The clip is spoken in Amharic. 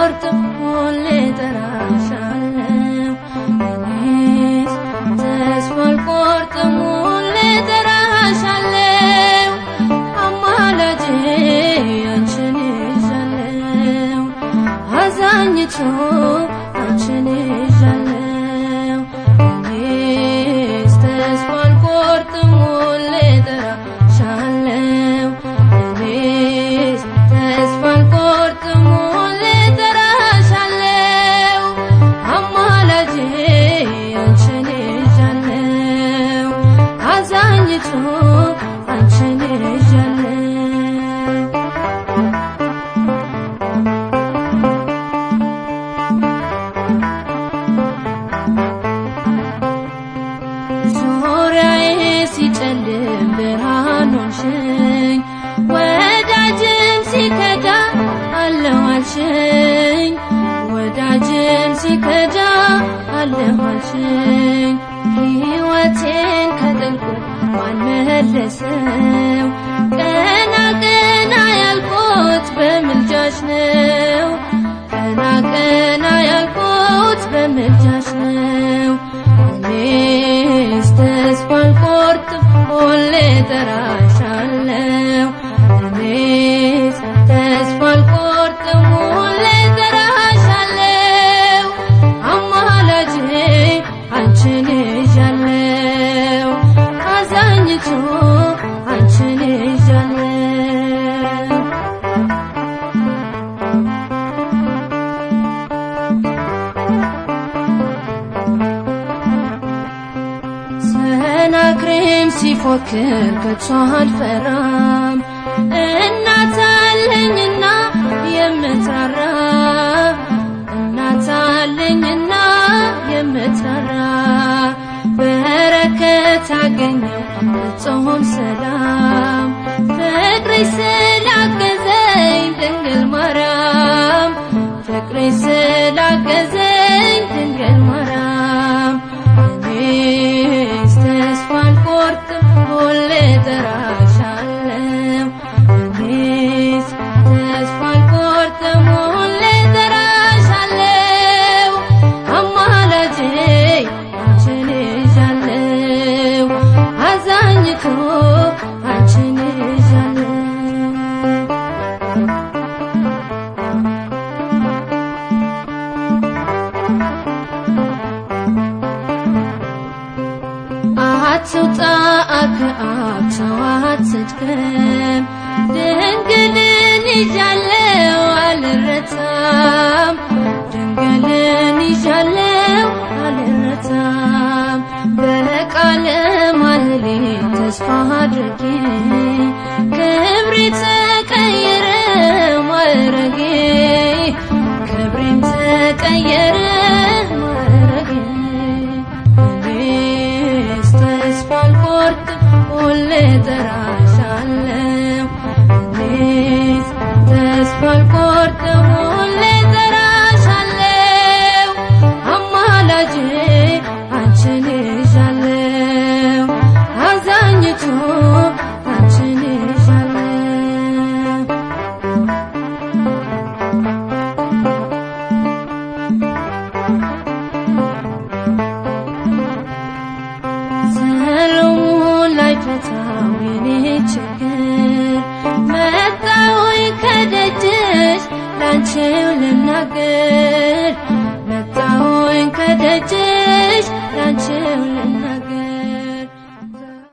አልቆርጥም ሁሌ እጠራሻለሁ እኔስ ተስፋ አልቆርጥም ሁሌ እጠራሻለሁ አማላጄ አንቺን ይዣለሁ አዛኝቱ አንቺን ይዣለሁ እኔስ ተስፋ አልቆርጥም ሁሌ እጠራሻለሁ እኔስ ተስፋ አልቆርጥም ሁሌ እጠራሻለሁ አማላጄ አንቺን ይዣለሁ አዛኝቱ አንቺን ይዣለሁ ዙሪያዬ ሲጨልም ብርሃን ሆንሽኝ ወዳጅም ሲከዳ አለሁ አልሽኝ ወዳጅም ሲከዳ አለሁ አልሽኝ ሕይወቴን ከጥልቁ ማን መለሰው ቀና ቀና ያልኩት በምልጃሽ ነው ቀና ቀና ያልኩት በምልጃሽ ነው እኔስ ተስፋ አልቆርጥም ሁሌ እጠራሻለሁ እኔስ ተስፋ አልቆርጥም ሁሌ እጠራሻለሁ አማላጄ አንቺን ይዣለሁ አዛኝቱ አንቺን ይዣለሁ ሰናክሬም ሲፎክር ከቶ አልፈራም እናት አለኝና የምትራራ እናት አለኝና የምትራራ በረከት አገኘው ፍጹም ሰላም ፍቅርሽ ስላገዘኝ ድንግል ማርያም ፍቅርሽ ስላገዘኝ ድንግል ማርያም እኔስ ተስፋ አልቆርጥም ሁሌ እጠራሻለሁ እኔስ ተስፋ አልቆርጥም ሁሌ እጠራሻለሁ አማላጄ አንቺን ይዣለሁ አዛኝቱ አንቺን ይዣለሁ አትውጣ ከአብ ሰው አትድከም ድንግልን ይዣለሁ አልረታም ድንግልን ይዣለሁ አልረታም በቃለ ማህሌት ተስፋ አድርጌ ክብሬ ተቀየረ ማዕረጌ ክብሬም ተቀየረ ማዕረጌ እኔስ ተስፋ አልቆርጥም ሁሌ እጠራሻለሁ እኔስ ተስፋ አልቆርጥም ሁሌ እጠራሻለሁ አማላጄ አንቺን ይዣለሁ አዛኝቱ አንቺን ይዣለሁ ሰሎሞን ላይፈታው የኔ ችግር መጣሁኝ ከደጅሽ ላንቺው ልናገር መጣሁኝ ከደጅሽ ላንቺ